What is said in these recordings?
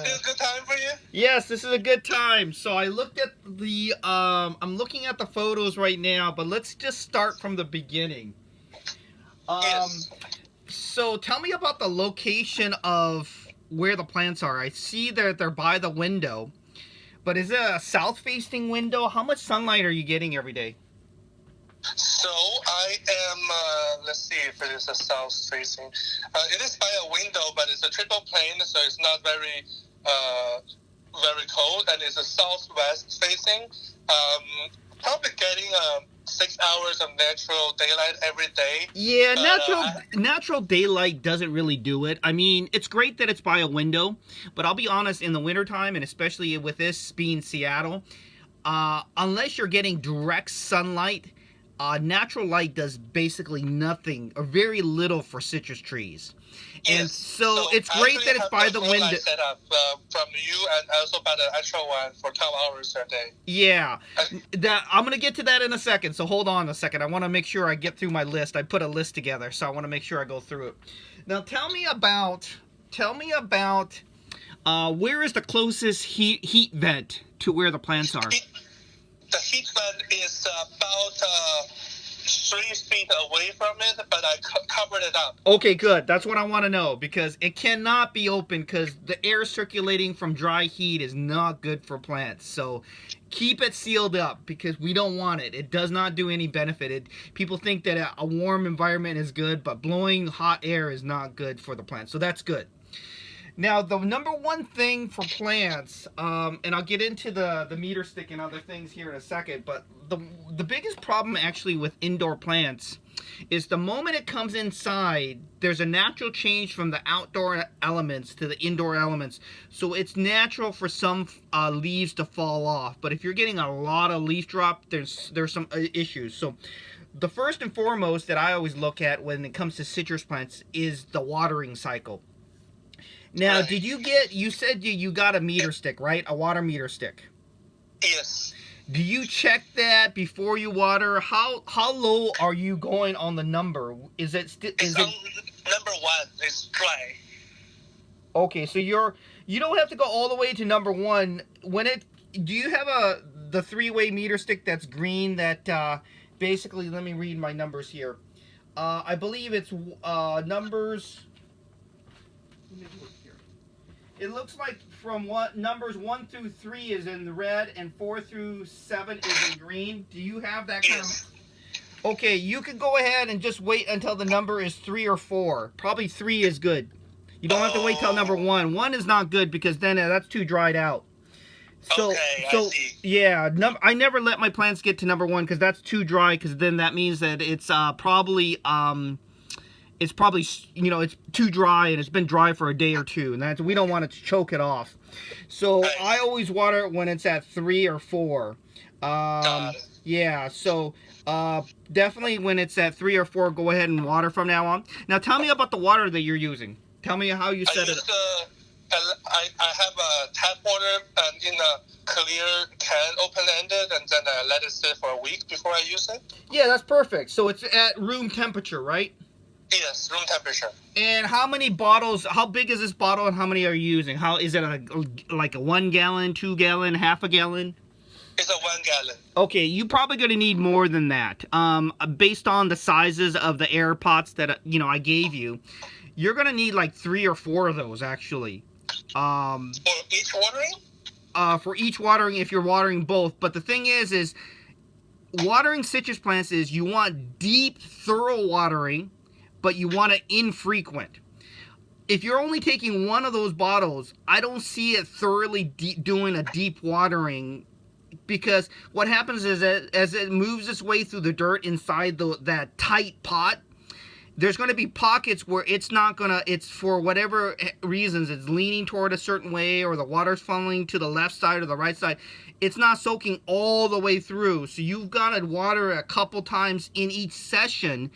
still a good time for you? Yes, this is a good time. So I looked at the I'm looking at the photos right now, but let's just start from the beginning. Um Yes. so tell me about the location of where the plants are. I see that they're by the window, but is it a south facing window? How much sunlight are you getting every day? So I am, let's see if it is a south facing. It is by a window, but it's a triple plane, so it's not uh, very cold, and it's a southwest facing. Probably getting 6 hours of natural daylight every day. Yeah, But natural daylight doesn't really do it. I mean, it's great that it's by a window, but I'll be honest, in the wintertime, and especially with this being Seattle, unless you're getting direct sunlight, natural light does basically nothing or very little for citrus trees. And yes, so so it's I great actually that it's have by the the grow window. light set up from you, and also by the extra one for 12 hours a day. Yeah, Uh, that I'm gonna get to that in a second. So hold on a second. I want to make sure I get through my list. I put a list together, so I want to make sure I go through it. Now, tell me about where is the closest heat vent to where the plants are? The heat vent is about 3 feet away from it, but I covered it up. Okay, good. That's what I want to know because it cannot be open because the air circulating from dry heat is not good for plants. So keep it sealed up because we don't want it. It does not do any benefit. People think that a warm environment is good, but blowing hot air is not good for the plants. So that's good. Now, the number one thing for plants, and I'll get into the meter stick and other things here in a second, but the biggest problem actually with indoor plants is the moment it comes inside, there's a natural change from the outdoor elements to the indoor elements. So it's natural for some leaves to fall off. But if you're getting a lot of leaf drop, there's some issues. So the first and foremost that I always look at when it comes to citrus plants is the watering cycle. Now, Right. you said you got a meter stick, right? A water meter stick. Yes. Do you check that before you water? How low are you going on the number? Is it It's on number one. It's dry. okay? So you don't have to go all the way to number one. Do you have the three-way meter stick that's green that basically, let me read my numbers here. I believe it's numbers. Let me look here. It looks like from numbers 1 through 3 is in the red and 4 through 7 is in green. Do you have that kind Yes. of? Okay, you can go ahead and just wait until the number is 3 or 4. Probably 3 is good. You don't have to wait till number 1. 1 is not good because then that's too dried out. So, Okay, I so see. yeah, I never let my plants get to number 1 because that's too dry. Because then that means that it's probably it's too dry and it's been dry for a day or two, and we don't want it to choke it off. So Right. I always water it when it's at 3 or 4. Got it. Yeah, so definitely when it's at 3 or 4, go ahead and water from now on. Now tell me about the water that you're using. Tell me how you I set it use up. I have a tap water in a clear can, open-ended, and then I let it sit for a week before I use it. Yeah, that's perfect. So it's at room temperature, right? Yes, room temperature. And how many bottles? How big is this bottle, and how many are you using? How is it like a 1 gallon, 2 gallon, half a gallon? It's a 1 gallon. Okay, you're probably going to need more than that. Based on the sizes of the air pots that I gave you, you're going to need like 3 or 4 of those actually. For each watering? For each watering, if you're watering both. But the thing is watering citrus plants is you want deep, thorough watering, but you want it infrequent. If you're only taking one of those bottles, I don't see it thoroughly doing a deep watering, because what happens is that as it moves its way through the dirt inside that tight pot, there's going to be pockets where it's for whatever reasons, it's leaning toward a certain way, or the water's funneling to the left side or the right side. It's not soaking all the way through. So you've got to water a couple times in each session,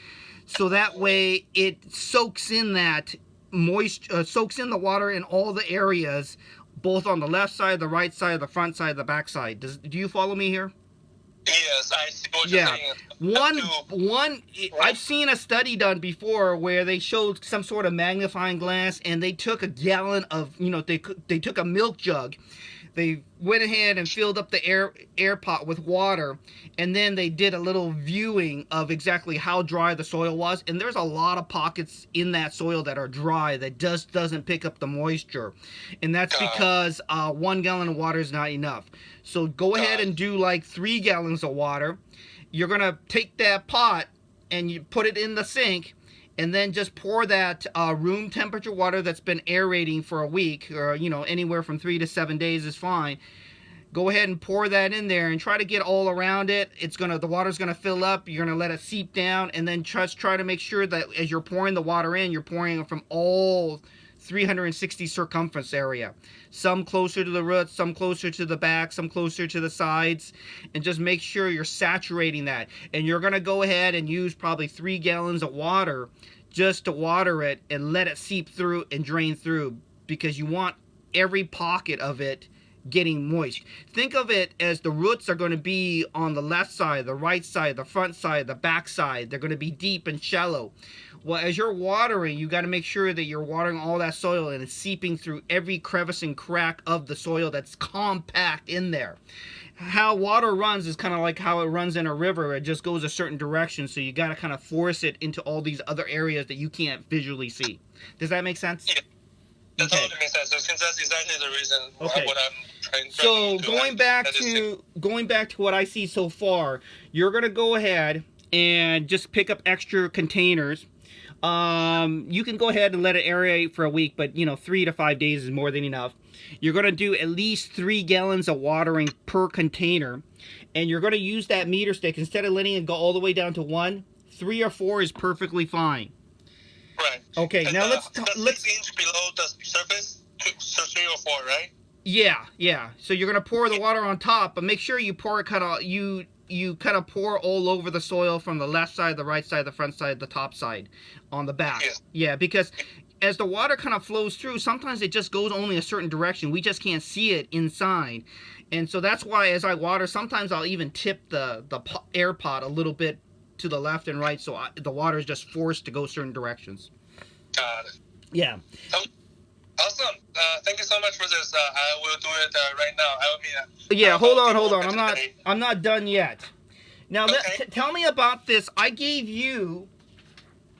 so that way it soaks in that soaks in the water in all the areas, both on the left side, the right side, the front side, the back side. Do you follow me here? Yes, I see what Yeah, you're saying. one. I've seen a study done before where they showed some sort of magnifying glass, and they took a gallon of, they took a milk jug, they went ahead and filled up the air pot with water, and then they did a little viewing of exactly how dry the soil was, and there's a lot of pockets in that soil that are dry that just doesn't pick up the moisture, and that's because 1 gallon of water is not enough. So go ahead and do like 3 gallons of water. You're gonna take that pot and you put it in the sink, and then just pour that room temperature water that's been aerating for a week, or anywhere from 3 to 7 days is fine. Go ahead and pour that in there and try to get all around it. The water's gonna fill up. You're gonna let it seep down, and then just try to make sure that as you're pouring the water in, you're pouring it from all 360 circumference area. Some closer to the roots, some closer to the back, some closer to the sides, and just make sure you're saturating that. And you're gonna go ahead and use probably 3 gallons of water just to water it and let it seep through and drain through, because you want every pocket of it getting moist. Think of it as the roots are going to be on the left side, the right side, the front side, the back side. They're going to be deep and shallow. Well, as you're watering, you got to make sure that you're watering all that soil and it's seeping through every crevice and crack of the soil that's compact in there. How water runs is kind of like how it runs in a river. It just goes a certain direction, so you got to kind of force it into all these other areas that you can't visually see. Does that make sense? Yeah. That totally makes sense. So since that's exactly the reason what I'm trying to So do, going back to what I see so far, you're gonna go ahead and just pick up extra containers. You can go ahead and let it aerate for a week, but 3 to 5 days is more than enough. You're gonna do at least 3 gallons of watering per container, and you're gonna use that meter stick instead of letting it go all the way down to 1. 3 or 4 is perfectly fine. Right. Okay, and now let's 6 inch below the surface, so 3 or 4, right? Yeah. So you're gonna pour the water on top, but make sure you pour it you kind of pour all over the soil from the left side, the right side, the front side, the top side, on the back. Yes. Yeah, because as the water kind of flows through, sometimes it just goes only a certain direction. We just can't see it inside, and so that's why as I water, sometimes I'll even tip the air pot a little bit to the left and right, so the water is just forced to go certain directions. Got it. Yeah. Awesome. Thank you so much for this. I will do it right now. Yeah. Hold on. I'm not done yet. Now, tell me about this. I gave you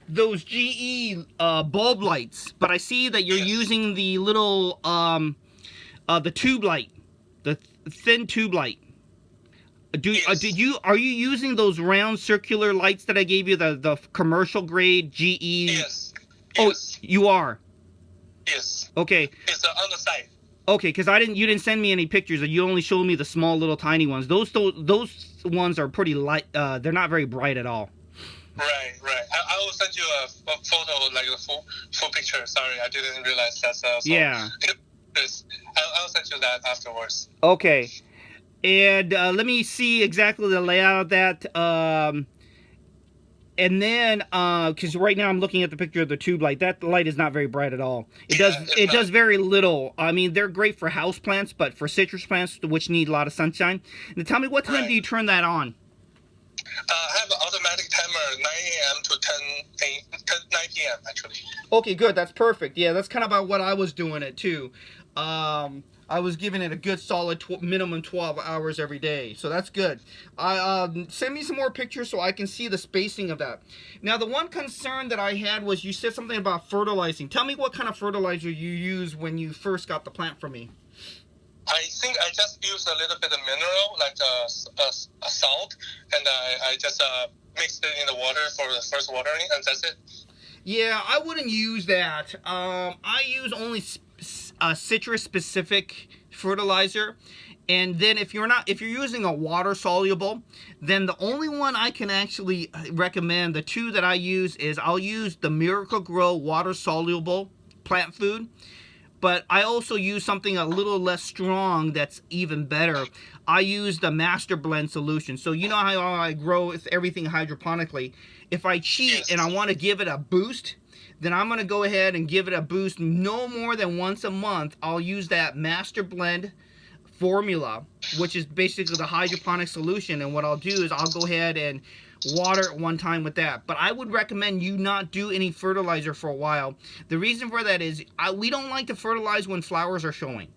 those GE bulb lights, but I see that you're using the little the tube light, the thin tube light. Are you using those round circular lights that I gave you, the commercial grade GE? Yes. Oh, you are. Yes. Okay. It's on the side. Okay, because you didn't send me any pictures. You only showed me the small little tiny ones. Those ones are pretty light. They're not very bright at all. Right. I will send you a photo, like a full picture. Sorry, I didn't realize that. Yeah. I'll send you that afterwards. Okay. And let me see exactly the layout of that. And then, because right now I'm looking at the picture of the tube light. That light is not very bright at all. It does very little. I mean, they're great for house plants, but for citrus plants, which need a lot of sunshine. Now, tell me, what time do you turn that on? I have an automatic timer, 9 a.m. to 9 p.m. actually. Okay, good. That's perfect. Yeah, that's kind of about what I was doing it too. I was giving it a good solid minimum 12 hours every day, so that's good. Send me some more pictures so I can see the spacing of that. Now, the one concern that I had was you said something about fertilizing. Tell me what kind of fertilizer you used when you first got the plant from me. I think I just used a little bit of mineral, like a salt, and I just mixed it in the water for the first watering, and that's it. Yeah, I wouldn't use that. I use only citrus specific fertilizer, and then if you're using a water soluble, then the only one I can actually recommend, the two that I use, is I'll use the Miracle Grow water soluble plant food, but I also use something a little less strong that's even better. I use the Master Blend solution. So you know how I grow everything hydroponically. If I cheat and I want to give it a boost, then I'm going to go ahead and give it a boost no more than once a month. I'll use that Master Blend formula, which is basically the hydroponic solution. And what I'll do is I'll go ahead and water it one time with that. But I would recommend you not do any fertilizer for a while. The reason for that is we don't like to fertilize when flowers are showing.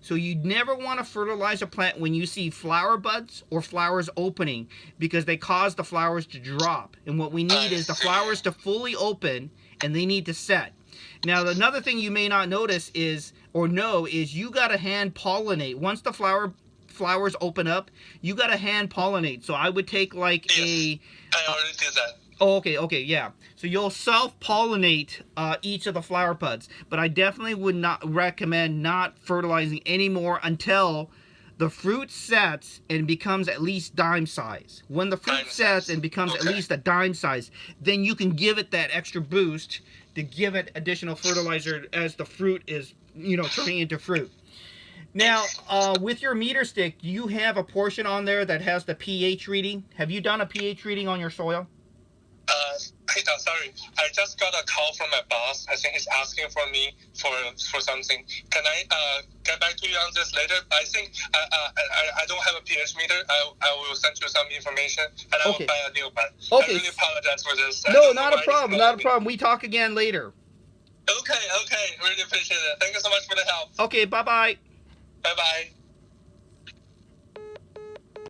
So you never want to fertilize a plant when you see flower buds or flowers opening, because they cause the flowers to drop. And what we need is the flowers to fully open, and they need to set. Now, another thing you may not notice is, or know, is you got to hand pollinate. Once the flowers open up, you got to hand pollinate. So I would take like I already did that. Oh, okay, yeah. So you'll self-pollinate each of the flower buds, but I definitely would not recommend not fertilizing anymore until the fruit sets and becomes at least dime size. When the fruit sets and becomes at least a dime size, then you can give it that extra boost to give it additional fertilizer as the fruit is, turning into fruit. Now, with your meter stick, do you have a portion on there that has the pH reading? Have you done a pH reading on your soil? Hey, sorry. I just got a call from my boss. I think he's asking for me for something. Can I get back to you on this later? I think I don't have a pH meter. I will send you some information, and I will buy a new one. Okay. I really apologize for this. No, not a problem. Not a problem. We talk again later. Okay. Really appreciate it. Thank you so much for the help. Okay, bye-bye. Bye-bye.